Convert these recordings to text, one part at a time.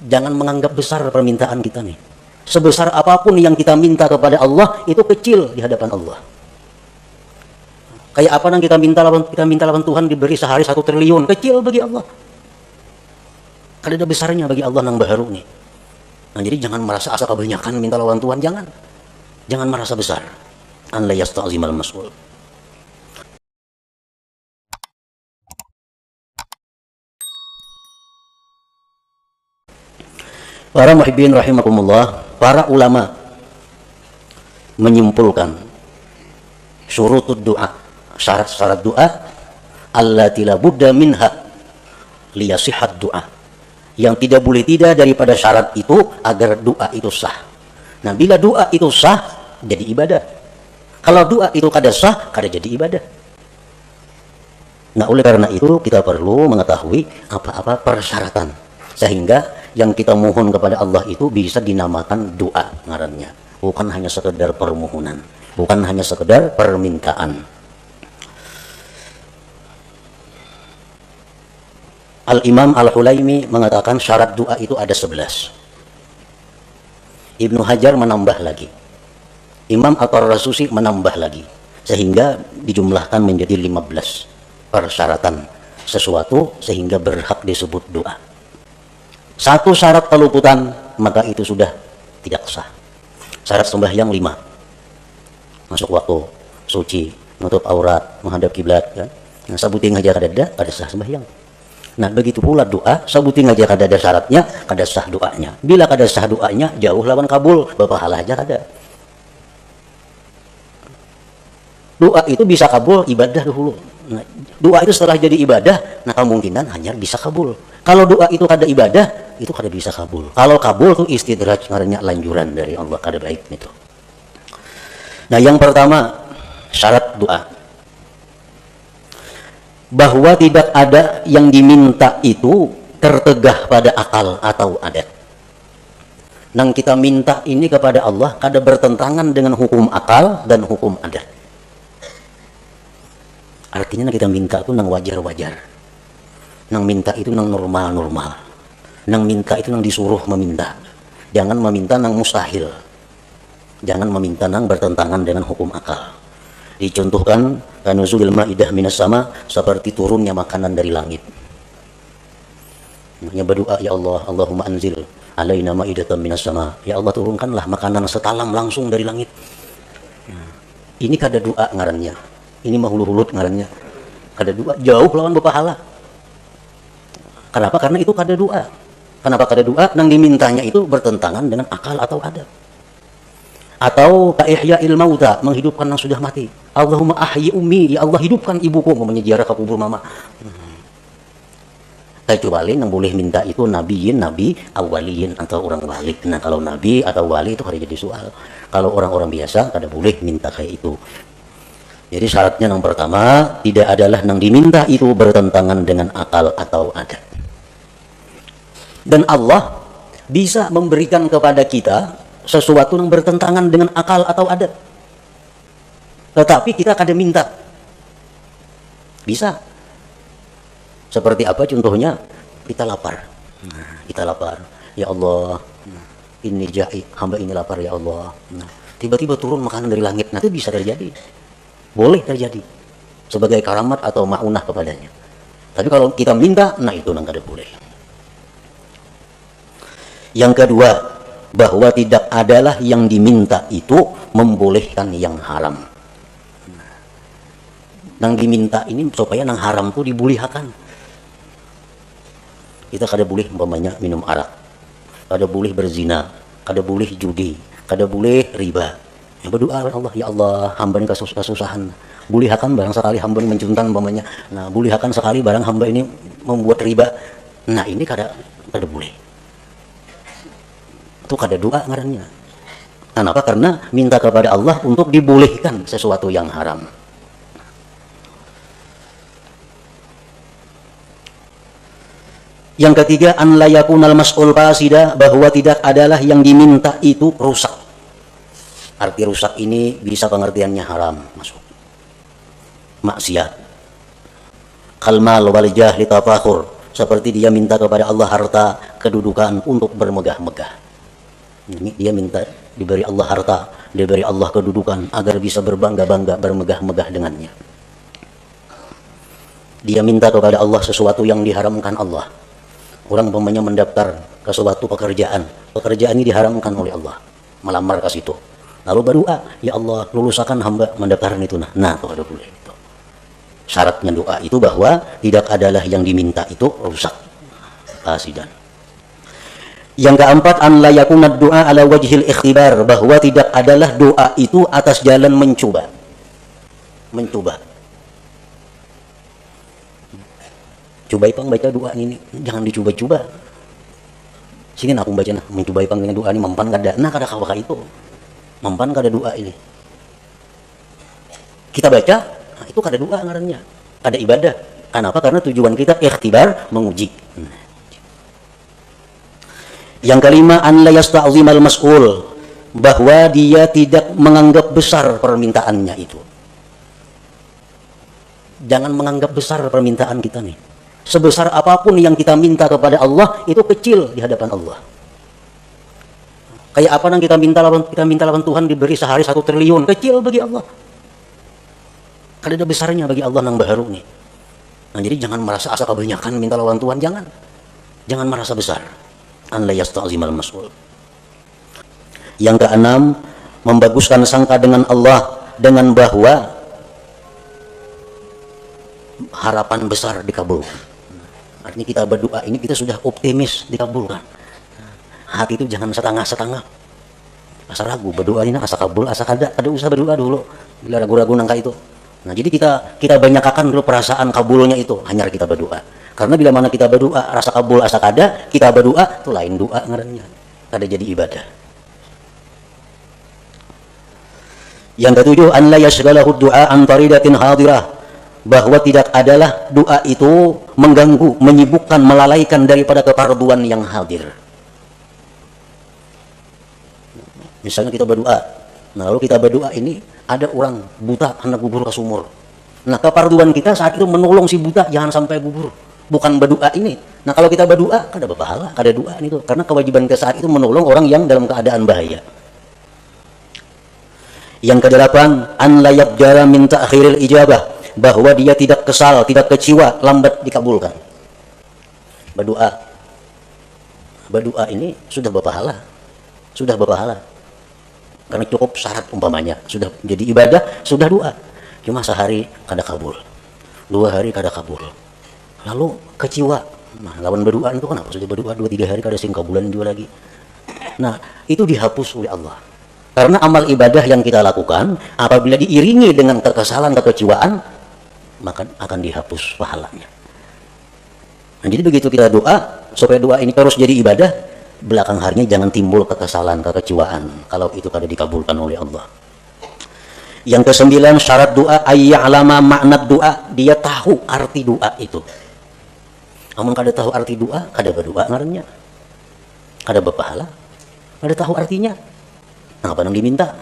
Jangan menganggap besar permintaan kita nih. Sebesar apapun yang kita minta kepada Allah itu kecil di hadapan Allah. Kayak apa yang kita minta lawan Tuhan diberi sehari 1 triliun, kecil bagi Allah. Kada ada besarnya bagi Allah nang baharu nih. Nah, jadi jangan merasa asa kebanyakan minta lawan Tuhan, jangan. Jangan merasa besar. An la yasta'zimal mas'ul. Para muhibbin rahimakumullah, para ulama menyimpulkan syurutud doa, syarat-syarat doa allati la budda minha liyasihat doa, yang tidak boleh tidak daripada syarat itu agar doa itu sah. Nah, bila doa itu sah jadi ibadah. Kalau doa itu kada sah, kada jadi ibadah. Nah, oleh karena itu kita perlu mengetahui apa-apa persyaratan sehingga yang kita mohon kepada Allah itu bisa dinamakan doa ngarannya, bukan hanya sekedar permohonan, bukan hanya sekedar permintaan. Al-Imam Al-Hulaimi mengatakan syarat doa itu ada 11. Ibnu Hajar menambah lagi, Imam At-Tarasusi menambah lagi, sehingga dijumlahkan menjadi 15 persyaratan sesuatu sehingga berhak disebut doa. Satu syarat keluputan, maka itu sudah tidak sah. Syarat sembahyang 5. Masuk waktu, suci, menutup aurat, menghadap kiblat, kan? Nah, sabuting aja kada sah sembahyang. Nah, begitu pula doa, sabuting aja kada ada syaratnya, kada sah doanya. Bila kada sah doanya, jauh lawan kabul, bapahala aja kada. Doa itu bisa kabul, ibadah dulu. Nah, doa itu setelah jadi ibadah, nah kemungkinan hanya bisa kabul. Kalau doa itu kada ibadah, itu kada bisa kabul. Kalau kabul itu istidraj, ngarannya lanjuran dari Allah, kada baik itu. Nah, yang pertama syarat doa, bahwa tidak ada yang diminta itu tertegah pada akal atau adat. Nang kita minta ini kepada Allah kada bertentangan dengan hukum akal dan hukum adat. Artinya kita minta itu nang wajar-wajar. Nang minta itu nang normal-normal. Nang minta itu nang disuruh meminta. Jangan meminta nang mustahil. Jangan meminta nang bertentangan dengan hukum akal. Dicontohkan kanuzulil ma'idah minas sama, seperti turunnya makanan dari langit. Hanya berdoa, ya Allah, Allahumma anzil alaina ma'idatan minas sama. Ya Allah, turunkanlah makanan setalam langsung dari langit. Ini kada doa ngarannya. Ini mahulu-hulut ngarannya. Kada doa, jauh lawan berpahala. Kenapa? Karena itu kada doa. Kenapa kada doa? Nang dimintanya itu bertentangan dengan akal atau adat. Atau ka'ihya'il mauta, menghidupkan yang sudah mati. Allahumma ahyi ummi, ya Allah hidupkan ibuku, umpamanya ziarah ke kubur mama. Kecuali yang boleh minta itu nabiyin, nabi awaliyin atau orang balik. Nah, kalau nabi atau wali itu kada jadi soal. Kalau orang-orang biasa kada boleh minta kayak itu. Jadi syaratnya yang pertama, tidak adalah yang diminta itu bertentangan dengan akal atau adat. Dan Allah bisa memberikan kepada kita sesuatu yang bertentangan dengan akal atau adat. Tetapi kita kada minta. Bisa. Seperti apa contohnya? Kita lapar. Kita lapar. Ya Allah, ini ja'i, hamba ini lapar ya Allah. Tiba-tiba turun makanan dari langit. Nah, itu bisa terjadi. Boleh terjadi. Sebagai karamat atau ma'unah kepadanya. Tapi kalau kita minta, nah itu nang kada boleh. Yang kedua, bahwa tidak adalah yang diminta itu membolehkan yang haram. Nang diminta ini supaya nang haram itu dibolehkan. Kita kada boleh umpamanya minum arak, kada boleh berzina, kada boleh judi, kada boleh riba. Yang berdoa Allah, ya Allah, hamba ini kesusahan. Bolehkan barang sekali hamba ini mencuntan umpamanya. Nah, bolehkan sekali barang hamba ini membuat riba. Nah, ini kada boleh. Itu kada doa ngarannya. Kenapa? Karena minta kepada Allah untuk dibolehkan sesuatu yang haram. Yang ketiga, an la yakunal mas'ul fasida, bahwa tidak adalah yang diminta itu rusak. Arti rusak ini bisa pengertiannya haram, masuk maksiat. Kalmal wal jahli tafakhur, Seperti dia minta kepada Allah harta, kedudukan untuk bermegah-megah. Ini dia minta diberi Allah harta, diberi Allah kedudukan agar bisa berbangga-bangga, bermegah-megah dengannya. Dia minta kepada Allah sesuatu yang diharamkan Allah. Orang umpamanya mendaftar ke suatu pekerjaan, pekerjaan ini diharamkan oleh Allah, melamar ke situ. Lalu berdoa, ya Allah, luluskan hamba mendaftaran itu. Nah, itu ada boleh. Syaratnya doa itu bahwa tidak adalah yang diminta itu rusak, fasidan. Yang keempat, an la yakuna doa ala wajhil ikhtibar, bahwa tidak adalah doa itu atas jalan mencoba. Coba ipang baca doa ini, jangan dicoba-coba. Sini aku baca nah, mencoba ipang dengan doa ini mempan kada, nah kada kawaka itu, mempan kada doa ini. Kita baca, nah, itu kada doa ngarannya, kada ibadah. Kenapa? Karena tujuan kita ikhtibar, menguji. Yang kelima, an la yasta'zimal mas'ul, bahwa dia tidak menganggap besar permintaannya itu. Jangan menganggap besar permintaan kita nih. Sebesar apapun yang kita minta kepada Allah itu kecil di hadapan Allah. Kayak apa yang kita minta lawan Tuhan diberi sehari 1 triliun, kecil bagi Allah. Kada ada besarnya bagi Allah nang baharu nih. Nah, jadi jangan merasa asa kebanyakan minta lawan Tuhan, jangan merasa besar. An la yasta'zimal mas'ul. Yang keenam, membaguskan sangka dengan Allah dengan bahwa harapan besar dikabulkan. Artinya kita berdoa ini kita sudah optimis dikabulkan. Hati itu jangan setengah-setengah. Asa ragu berdoa ini asa kabul, asa kada usah berdoa dulu. Bila ragu-ragu nangka itu. Nah, jadi kita banyakkan dulu perasaan kabulnya itu, hanya kita berdoa. Karena bila mana kita berdoa rasa kabul asa kada, kita berdoa itu lain doa ngarannya. Kada jadi ibadah. Yang ketujuh, an la yashghalahu du'a an taridatin hadirah, bahwa tidak adalah doa itu mengganggu, menyibukkan, melalaikan daripada kefarduan yang hadir. Misalnya kita berdoa, nah lalu kita berdoa ini ada orang buta hendak gugur ke sumur. Nah, kefarduan kita saat itu menolong si buta jangan sampai gugur, bukan berdoa ini. Nah, kalau kita berdoa kada berpahala, kada doa itu, karena kewajiban kita saat itu menolong orang yang dalam keadaan bahaya. Yang kedelapan, an la yabjara min ta'khiril ijabah, bahwa dia tidak kesal, tidak kecewa lambat dikabulkan. Berdoa ini sudah berpahala, karena cukup syarat umpamanya, sudah jadi ibadah, sudah doa. Cuma sehari kada kabul, 2 hari kada kabul, lalu kecewa. Nah, lawan berdoa itu kenapa sudah berdoa 2-3 hari kada sing kabulan juga lagi. Nah, itu dihapus oleh Allah. Karena amal ibadah yang kita lakukan apabila diiringi dengan kekesalan, kekecewaan, maka akan dihapus pahalanya. Nah, jadi begitu kita doa, supaya doa ini terus jadi ibadah, belakang harinya jangan timbul kekesalan, kekecewaan kalau itu kada dikabulkan oleh Allah. Yang kesembilan, syarat doa ayya'lama makna doa, dia tahu arti doa itu. Namun kada tahu arti doa, kada berdoa ngarannya, kada berpahala, kada tahu artinya. Nah, apa yang diminta?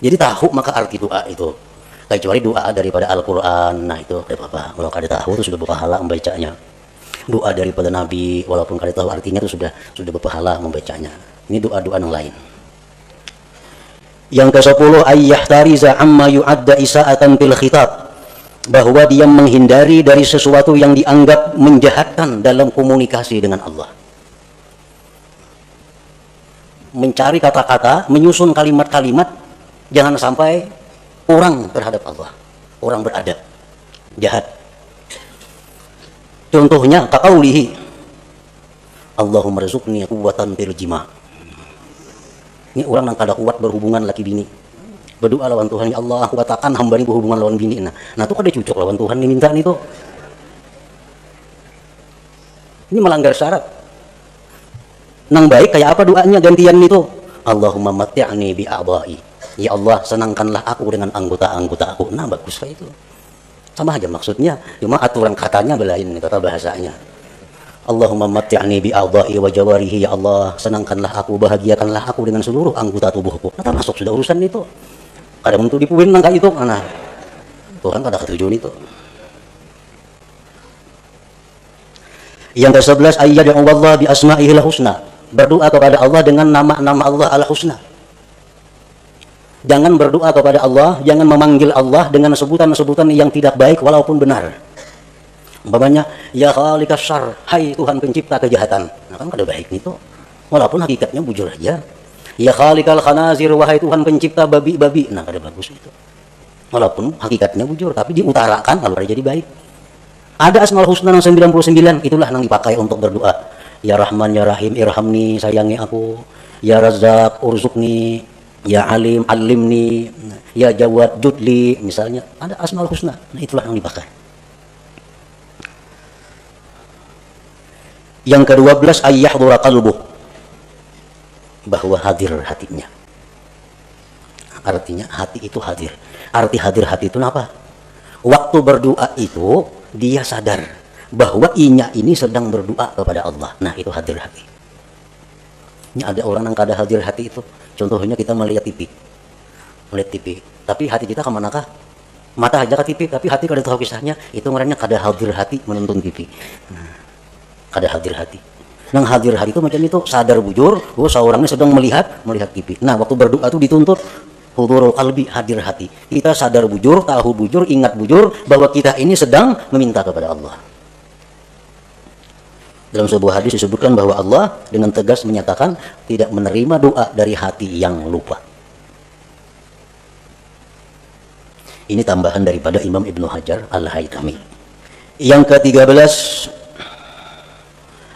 Jadi tahu maka arti doa itu. Kecuali doa daripada Al-Quran, nah itu tidak apa-apa. Kalau kada tahu itu sudah berpahala membacanya. Doa daripada Nabi, walaupun kada tahu artinya itu sudah berpahala membacanya. Ini doa-doa yang lain. Yang ke-10, ayyahtariza amma yu'adda isa'atan fil khitab, bahwa dia menghindari dari sesuatu yang dianggap menjahatkan dalam komunikasi dengan Allah. Mencari kata-kata, menyusun kalimat-kalimat, jangan sampai kurang terhadap Allah, orang beradab, jahat. Contohnya kaqaulihi Allahumma rzuqni quwwatan fil jima'. Ini orang yang kada kuat berhubungan laki bini, berdoa lawan Tuhan, ya Allah aku katakan hamba ini berhubungan lawan bini. Nah itu kada cocok lawan Tuhan diminta itu. Ini melanggar syarat. Nang baik kayak apa doanya gantian itu? Allahumma matti'ni bi a'dha'i. Ya Allah, senangkanlah aku dengan anggota-anggota aku. Nah, bagus kayak itu. Sama aja maksudnya, cuma aturan katanya belain kata bahasanya. Allahumma matti'ni bi a'dha'i wa jawarihi. Ya Allah, senangkanlah aku, bahagiakanlah aku dengan seluruh anggota tubuhku. Nah, masuk sudah urusan itu. Kada untuk dipuin nang kayak itu. Nah, Tuhan kada ketujuan itu. Yang ke-11 ayyad'u Allah bi asma'ihil husna, berdoa kepada Allah dengan nama-nama Allah al-husna. Jangan berdoa kepada Allah, jangan memanggil Allah dengan sebutan-sebutan yang tidak baik walaupun benar. Umpamanya, ya khaliqas syarr, hai Tuhan pencipta kejahatan. Nah, kan kada baik itu. Walaupun hakikatnya bujur aja. Ya khaliqal khanazir, wahai Tuhan pencipta babi-babi. Nah, kada bagus itu. Walaupun hakikatnya bujur, tapi diutarakan lalu jadi baik. Ada Asmaul Husna yang 99, itulah yang dipakai untuk berdoa. Ya Rahman, ya Rahim, irhamni, sayangi aku. Ya Razzaq, urzuqni. Ya Alim, alimni. Ya Jawad, judli. Misalnya, ada Asmaul Husna. Nah, itulah yang dipakai. Yang ke-12 ayyahdura qalbuh, bahwa hadir hatinya. Artinya hati itu hadir. Arti hadir hati itu apa? Waktu berdoa itu dia sadar bahwa inya ini sedang berdoa kepada Allah. Nah, itu hadir hati. Ini ada orang yang kada hadir hati itu. Contohnya kita melihat TV. Melihat TV. Tapi hati kita kemanakah? Mata aja ke TV, tapi hati kada tahu kisahnya. Itu namanya kada hadir hati menonton TV. Nah, kada hadir hati. Nang hadir hati itu macam itu, sadar bujur bahwa seorangnya sedang melihat TV. Nah, waktu berdoa itu dituntut hudurul qalbi, hadir hati. Kita sadar bujur, tahu bujur, ingat bujur bahwa kita ini sedang meminta kepada Allah. Dalam sebuah hadis disebutkan bahwa Allah dengan tegas menyatakan tidak menerima doa dari hati yang lupa. Ini tambahan daripada Imam Ibnu Hajar Al-Haytami. Yang ke-13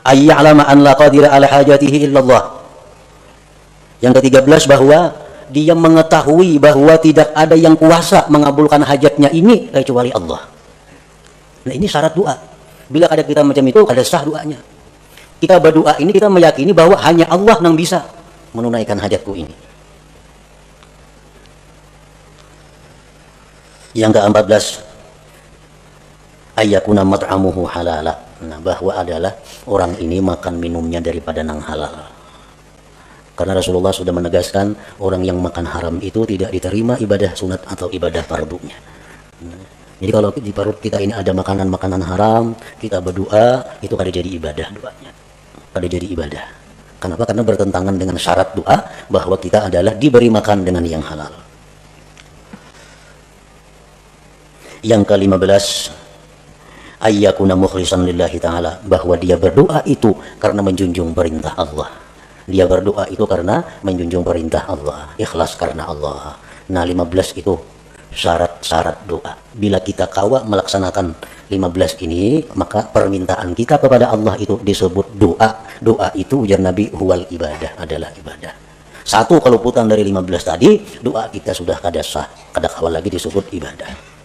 ayya'lama an la qadira ala hajatihi illallah. Yang ke-13 bahwa dia mengetahui bahwa tidak ada yang kuasa mengabulkan hajatnya ini kecuali Allah. Nah, ini syarat doa. Bila ada kita macam itu, ada sah doanya. Kita berdoa ini kita meyakini bahwa hanya Allah yang bisa menunaikan hajatku ini. Yang ke-14 ayyakuna mat'amuhu halala. Nah, bahwa adalah orang ini makan minumnya daripada nang halal. Karena Rasulullah sudah menegaskan orang yang makan haram itu tidak diterima ibadah sunat atau ibadah fardunya. Nah, jadi kalau di perut kita ini ada makanan-makanan haram, kita berdoa, itu kada jadi ibadah doanya. Kada jadi ibadah. Kenapa? Karena bertentangan dengan syarat doa bahwa kita adalah diberi makan dengan yang halal. Yang ke-15 ayyakuna mukhlishan lillahi ta'ala, bahwa dia berdoa itu karena menjunjung perintah Allah. Dia berdoa itu karena menjunjung perintah Allah, ikhlas karena Allah. Nah, 15 itu syarat-syarat doa. Bila kita kawa melaksanakan 15 ini, maka permintaan kita kepada Allah itu disebut doa. Doa itu ujar Nabi huwal ibadah, adalah ibadah. Satu keluputan dari 15 tadi, doa kita sudah kada sah, kada kawa lagi disebut ibadah.